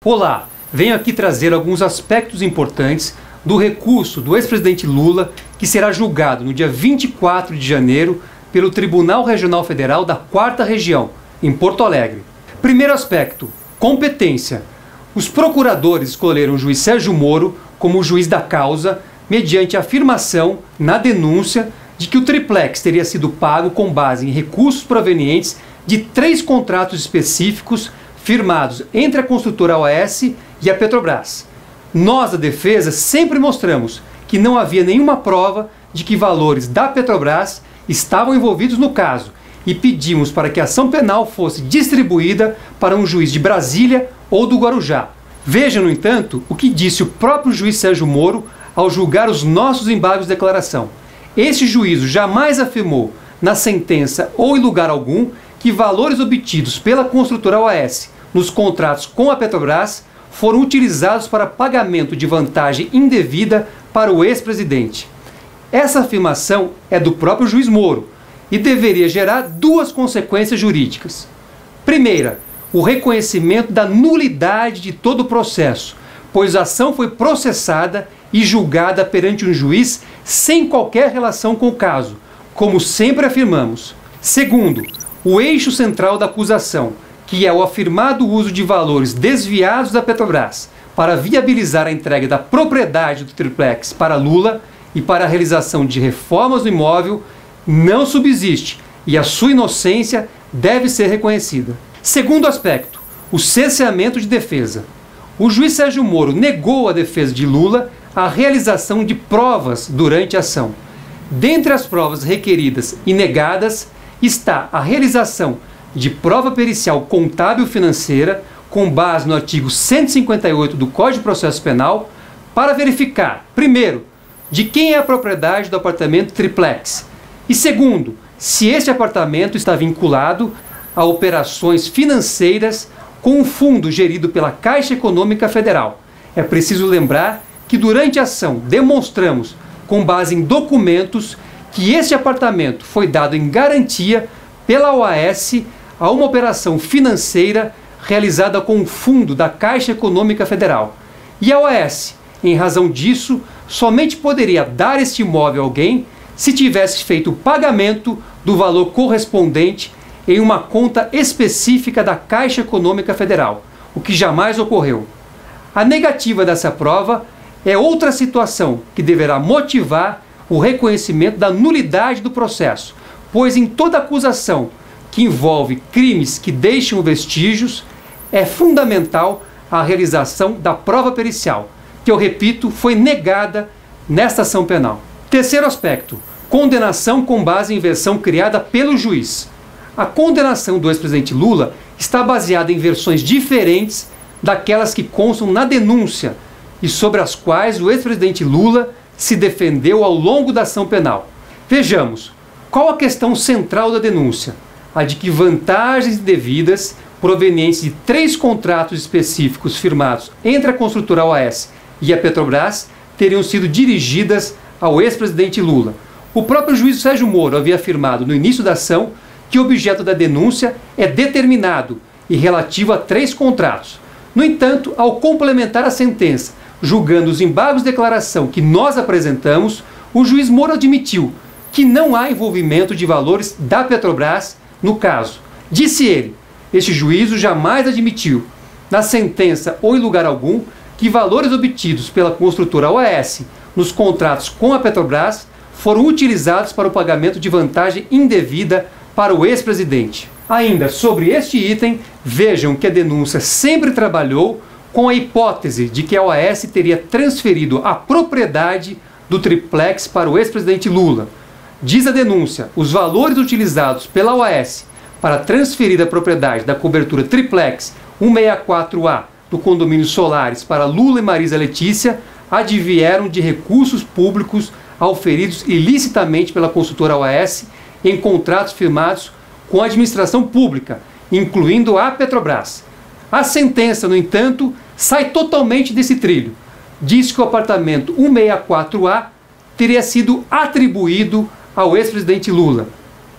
Olá, venho aqui trazer alguns aspectos importantes do recurso do ex-presidente Lula, que será julgado no dia 24 de janeiro pelo Tribunal Regional Federal da 4ª Região, em Porto Alegre. Primeiro aspecto, competência. Os procuradores escolheram o juiz Sérgio Moro como juiz da causa, mediante a afirmação na denúncia de que o triplex teria sido pago com base em recursos provenientes de 3 contratos específicos firmados entre a construtora OAS e a Petrobras. Nós, da defesa, sempre mostramos que não havia nenhuma prova de que valores da Petrobras estavam envolvidos no caso e pedimos para que a ação penal fosse distribuída para um juiz de Brasília ou do Guarujá. Veja, no entanto, o que disse o próprio juiz Sérgio Moro ao julgar os nossos embargos de declaração. Esse juízo jamais afirmou, na sentença ou em lugar algum, que valores obtidos pela construtora OAS nos contratos com a Petrobras foram utilizados para pagamento de vantagem indevida para o ex-presidente. Essa afirmação é do próprio juiz Moro e deveria gerar 2 consequências jurídicas. Primeira, o reconhecimento da nulidade de todo o processo, pois a ação foi processada e julgada perante um juiz sem qualquer relação com o caso, como sempre afirmamos. Segundo, o eixo central da acusação, que é o afirmado uso de valores desviados da Petrobras para viabilizar a entrega da propriedade do triplex para Lula e para a realização de reformas no imóvel, não subsiste e a sua inocência deve ser reconhecida. Segundo aspecto, o cerceamento de defesa. O juiz Sérgio Moro negou à defesa de Lula a realização de provas durante a ação. Dentre as provas requeridas e negadas está a realização de prova pericial contábil financeira com base no artigo 158 do Código de Processo Penal para verificar, primeiro, de quem é a propriedade do apartamento triplex e segundo, se este apartamento está vinculado a operações financeiras com um fundo gerido pela Caixa Econômica Federal. É preciso lembrar que durante a ação demonstramos, com base em documentos, que este apartamento foi dado em garantia pela OAS a uma operação financeira realizada com um fundo da Caixa Econômica Federal. E a OAS, em razão disso, somente poderia dar este imóvel a alguém se tivesse feito o pagamento do valor correspondente em uma conta específica da Caixa Econômica Federal, o que jamais ocorreu. A negativa dessa prova é outra situação que deverá motivar o reconhecimento da nulidade do processo, pois em toda acusação que envolve crimes que deixam vestígios, é fundamental a realização da prova pericial, que eu repito, foi negada nesta ação penal. Terceiro aspecto, condenação com base em versão criada pelo juiz. A condenação do ex-presidente Lula está baseada em versões diferentes daquelas que constam na denúncia e sobre as quais o ex-presidente Lula se defendeu ao longo da ação penal. Vejamos, qual a questão central da denúncia? A de que vantagens indevidas provenientes de 3 contratos específicos firmados entre a construtora OAS e a Petrobras teriam sido dirigidas ao ex-presidente Lula. O próprio juiz Sérgio Moro havia afirmado no início da ação que o objeto da denúncia é determinado e relativo a 3 contratos. No entanto, ao complementar a sentença, julgando os embargos de declaração que nós apresentamos, o juiz Moro admitiu que não há envolvimento de valores da Petrobras no caso. Disse ele, este juízo jamais admitiu, na sentença ou em lugar algum, que valores obtidos pela construtora OAS nos contratos com a Petrobras foram utilizados para o pagamento de vantagem indevida para o ex-presidente. Ainda sobre este item, vejam que a denúncia sempre trabalhou com a hipótese de que a OAS teria transferido a propriedade do triplex para o ex-presidente Lula. Diz a denúncia, os valores utilizados pela OAS para transferir a propriedade da cobertura triplex 164A do condomínio Solares para Lula e Marisa Letícia advieram de recursos públicos auferidos ilicitamente pela consultora OAS em contratos firmados com a administração pública, incluindo a Petrobras. A sentença, no entanto, sai totalmente desse trilho. Diz que o apartamento 164A teria sido atribuído ao ex-presidente Lula.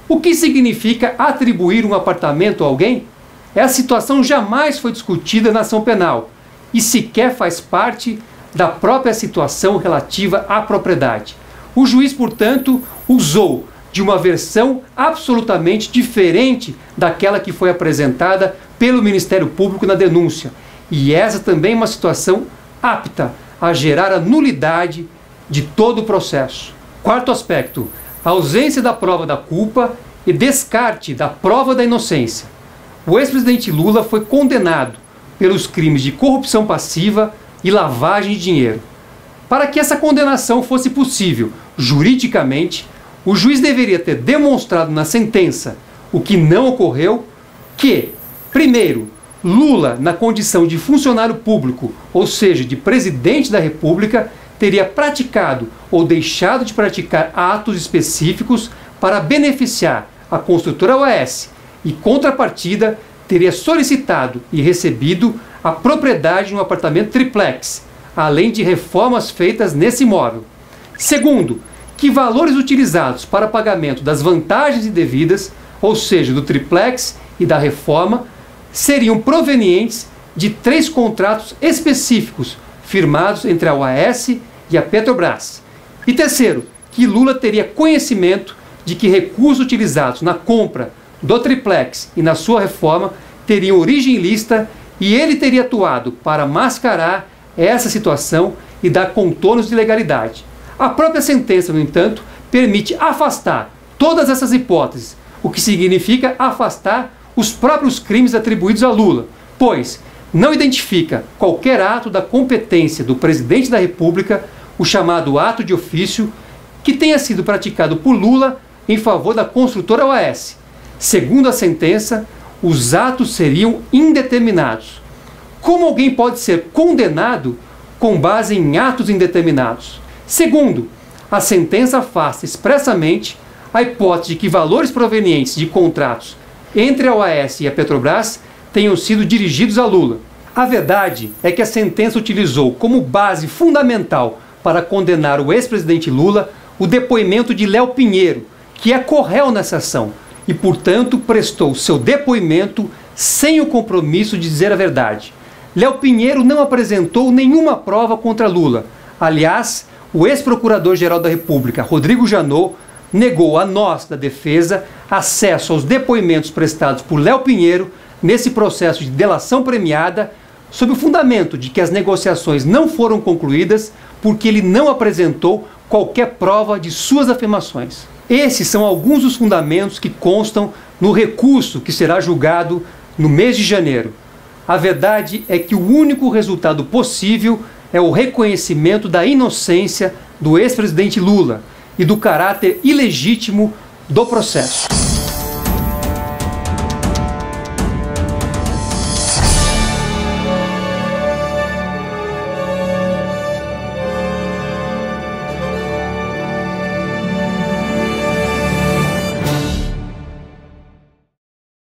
O que significa atribuir um apartamento a alguém? Essa situação jamais foi discutida na ação penal e sequer faz parte da própria situação relativa à propriedade. O juiz, portanto, usou de uma versão absolutamente diferente daquela que foi apresentada pelo Ministério Público na denúncia. E essa também é uma situação apta a gerar a nulidade de todo o processo. Quarto aspecto, a ausência da prova da culpa e descarte da prova da inocência. O ex-presidente Lula foi condenado pelos crimes de corrupção passiva e lavagem de dinheiro. Para que essa condenação fosse possível juridicamente, o juiz deveria ter demonstrado na sentença, o que não ocorreu, que, primeiro, Lula, na condição de funcionário público, ou seja, de presidente da República, teria praticado ou deixado de praticar atos específicos para beneficiar a construtora OAS e, contrapartida, teria solicitado e recebido a propriedade de um apartamento triplex, além de reformas feitas nesse imóvel. Segundo, que valores utilizados para pagamento das vantagens indevidas, ou seja, do triplex e da reforma, seriam provenientes de 3 contratos específicos firmados entre a OAS e a Petrobras. E terceiro, que Lula teria conhecimento de que recursos utilizados na compra do triplex e na sua reforma teriam origem ilícita e ele teria atuado para mascarar essa situação e dar contornos de legalidade. A própria sentença, no entanto, permite afastar todas essas hipóteses, o que significa afastar os próprios crimes atribuídos a Lula, pois não identifica qualquer ato da competência do presidente da República, o chamado ato de ofício, que tenha sido praticado por Lula em favor da construtora OAS. Segundo a sentença, os atos seriam indeterminados. Como alguém pode ser condenado com base em atos indeterminados? Segundo, a sentença afasta expressamente a hipótese de que valores provenientes de contratos entre a OAS e a Petrobras tenham sido dirigidos a Lula. A verdade é que a sentença utilizou como base fundamental para condenar o ex-presidente Lula o depoimento de Léo Pinheiro, que é corréu nessa ação, e, portanto, prestou seu depoimento sem o compromisso de dizer a verdade. Léo Pinheiro não apresentou nenhuma prova contra Lula. Aliás, o ex-procurador-geral da República, Rodrigo Janot, negou a nós, da defesa, acesso aos depoimentos prestados por Léo Pinheiro nesse processo de delação premiada, sob o fundamento de que as negociações não foram concluídas porque ele não apresentou qualquer prova de suas afirmações. Esses são alguns dos fundamentos que constam no recurso que será julgado no mês de janeiro. A verdade é que o único resultado possível é o reconhecimento da inocência do ex-presidente Lula e do caráter ilegítimo do processo.